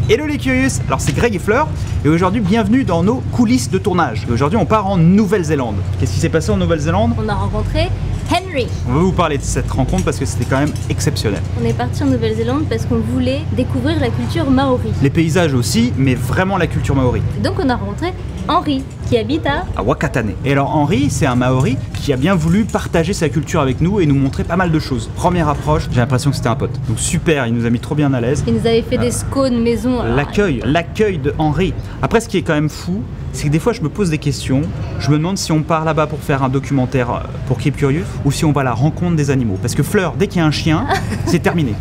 Hello les Curious, alors c'est Greg et Fleur et aujourd'hui bienvenue dans nos coulisses de tournage. Aujourd'hui on part en Nouvelle-Zélande. Qu'est-ce qui s'est passé en Nouvelle-Zélande? On a rencontré Henry. On va vous parler de cette rencontre parce que c'était quand même exceptionnel. On est parti en Nouvelle-Zélande parce qu'on voulait découvrir la culture maori. Les paysages aussi, mais vraiment la culture maori. Et donc on a rencontré Henry qui habite à Wakatane. Et alors Henry, c'est un Maori qui a bien voulu partager sa culture avec nous et nous montrer pas mal de choses. Première approche, j'ai l'impression que c'était un pote. Donc super, il nous a mis trop bien à l'aise. Il nous avait fait des scones maison. L'accueil de Henry. Après, ce qui est quand même fou, c'est que des fois je me pose des questions. Je me demande si on part là-bas pour faire un documentaire pour Keep Curious ou si on va à la rencontre des animaux. Parce que Fleur, dès qu'il y a un chien, c'est terminé.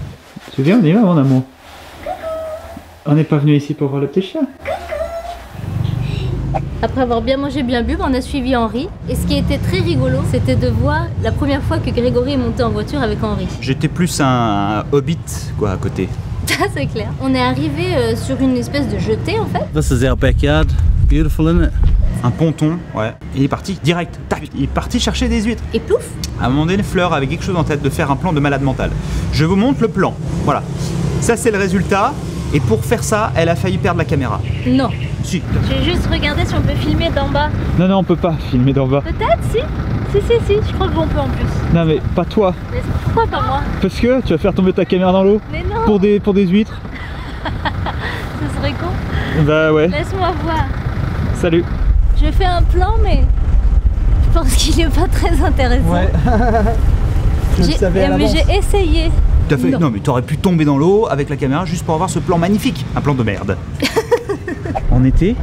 Tu viens, on y va mon amour. On n'est pas venu ici pour voir le petit chien. Après avoir bien mangé, bien bu, on a suivi Henry. Et ce qui était très rigolo, c'était de voir la première fois que Grégory est monté en voiture avec Henry. J'étais plus un hobbit quoi à côté. Ça c'est clair. On est arrivé sur une espèce de jetée en fait. This is our backyard. Beautiful, isn't it? Un ponton, ouais. Et il est parti direct, tac. Il est parti chercher des huîtres. Et plouf! À un moment donné, Fleur avait quelque chose en tête de faire un plan de malade mental. Je vous montre le plan. Voilà. Ça c'est le résultat. Et pour faire ça, elle a failli perdre la caméra. Non. Si. Je vais juste regarder si on peut filmer d'en bas. Non, on peut pas filmer d'en bas. Peut-être, si. Si, je crois qu'on peut en plus. Non mais pas toi. Mais pourquoi pas moi? Parce que tu vas faire tomber ta caméra dans l'eau. Mais non. Pour des huîtres. Ce serait con. Bah ouais. Laisse-moi voir. Salut. Je fais un plan mais je pense qu'il est pas très intéressant. Ouais. Mais j'ai essayé. T'as fait... Non mais t'aurais pu tomber dans l'eau avec la caméra juste pour avoir ce plan magnifique. Un plan de merde. En été,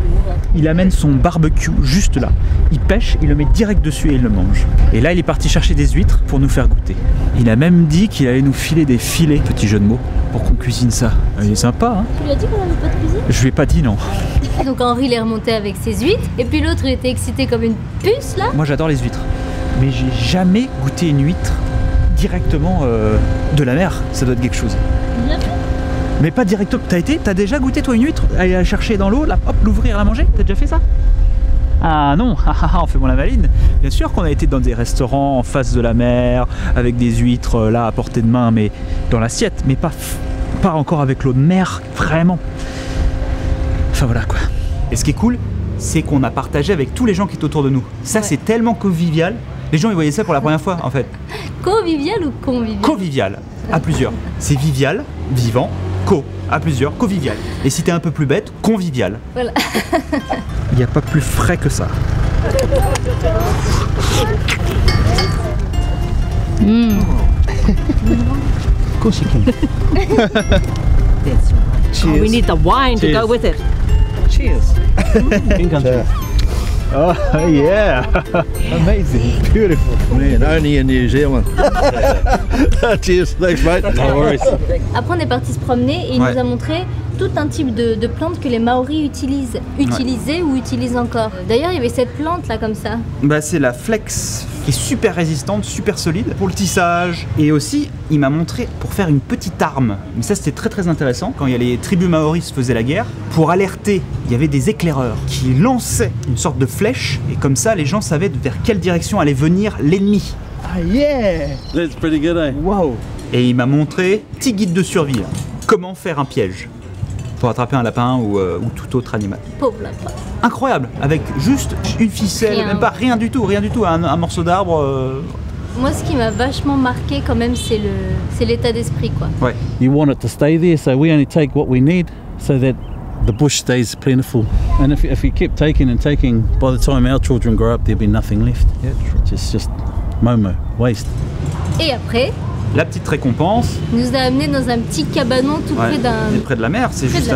il amène son barbecue juste là. Il pêche, il le met direct dessus et il le mange. Et là, il est parti chercher des huîtres pour nous faire goûter. Il a même dit qu'il allait nous filer des filets, petit jeu de mots, pour qu'on cuisine ça. Il est sympa, hein? Tu lui as dit qu'on avait pas de cuisine? Je lui ai pas dit non. Donc Henry il est remonté avec ses huîtres, et puis l'autre il était excité comme une puce là. Moi j'adore les huîtres, mais j'ai jamais goûté une huître directement de la mer. Ça doit être quelque chose. Bien fait. Mais pas directement. T'as déjà goûté toi une huître? Aller la chercher dans l'eau, là, hop, l'ouvrir, la manger? T'as déjà fait ça? Ah non, on fait bon la maline. Bien sûr qu'on a été dans des restaurants en face de la mer, avec des huîtres là à portée de main, mais dans l'assiette, mais pas encore avec l'eau de mer, vraiment. Enfin voilà quoi. Et ce qui est cool, c'est qu'on a partagé avec tous les gens qui étaient autour de nous. Ça ouais. C'est tellement convivial. Les gens ils voyaient ça pour la première fois en fait. Convivial ou convivial? Convivial, à plusieurs. C'est vivial, vivant, co, à plusieurs, convivial. Et si t'es un peu plus bête, convivial. Voilà. Il n'y a pas plus frais que ça. Of course you can. Cheers. Oh, we need the wine to go with it. Cheers. In country. Oh yeah, amazing, beautiful. Man, only in New Zealand. Cheers, thanks mate. No worries. Après on est parti se promener et il nous a montré tout un type de plantes que les Maoris utilisaient ou utilisent encore. D'ailleurs il y avait cette plante là comme ça. Bah c'est la flex qui est super résistante, super solide pour le tissage. Et aussi il m'a montré pour faire une petite arme. Mais ça c'était très intéressant. Quand il y a les tribus Maoris se faisaient la guerre, pour alerter, il y avait des éclaireurs qui lançaient une sorte de flèche et comme ça les gens savaient vers quelle direction allait venir l'ennemi. Ah yeah! That's pretty good, eh? Wow! Et il m'a montré, petit guide de survie, là. Comment faire un piège pour attraper un lapin ou tout autre animal. Pauvre lapin. Incroyable, avec juste une ficelle, même pas rien du tout, un morceau d'arbre. Moi, ce qui m'a vachement marqué quand même, c'est l'état d'esprit, quoi. Ouais. You want it to stay there, so we only take what we need, so that the bush stays plentiful. And if you keep taking and taking, by the time our children grow up, there'll be nothing left. Yeah, just momo, waste. Et après, la petite récompense nous a amené dans un petit cabanon tout près de la mer, c'est juste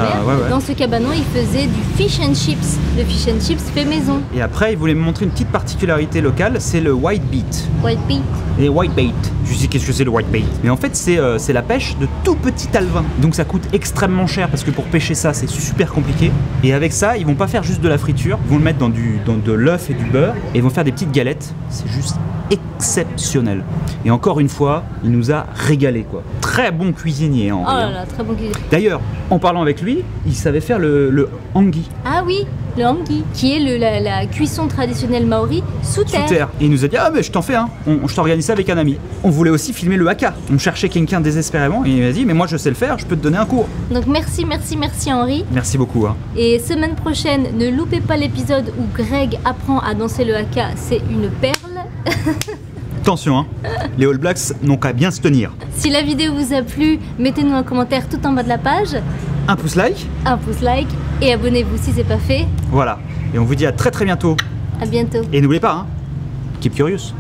Dans ce cabanon, il faisait du fish and chips. Le fish and chips fait maison. Et après, il voulait me montrer une petite particularité locale, c'est le white bait. White bait. Et white bait. Je sais qu'est-ce que c'est le white bait. Mais en fait, c'est la pêche de tout petit alevin. Donc ça coûte extrêmement cher parce que pour pêcher ça, c'est super compliqué. Et avec ça, ils vont pas faire juste de la friture, ils vont le mettre dans de l'œuf et du beurre et ils vont faire des petites galettes. C'est juste exceptionnel. Et encore une fois, il nous a régalé quoi. Très bon cuisinier Henri. Oh là là, très bon cuisinier. D'ailleurs, en parlant avec lui, il savait faire le hangi. Ah oui, le hangi, qui est la cuisson traditionnelle maori sous terre. Et il nous a dit, ah mais je t'en fais un, je t'organise ça avec un ami. On voulait aussi filmer le haka. On cherchait quelqu'un désespérément et il m'a dit, mais moi je sais le faire, je peux te donner un cours. Donc merci Henri. Merci beaucoup. Hein. Et semaine prochaine, ne loupez pas l'épisode où Greg apprend à danser le haka, c'est une perle. Attention, hein. Les All Blacks n'ont qu'à bien se tenir. Si la vidéo vous a plu, mettez-nous un commentaire tout en bas de la page. Un pouce like. Un pouce like. Et abonnez-vous si c'est pas fait. Voilà. Et on vous dit à très bientôt. À bientôt. Et n'oubliez pas, hein, keep curious.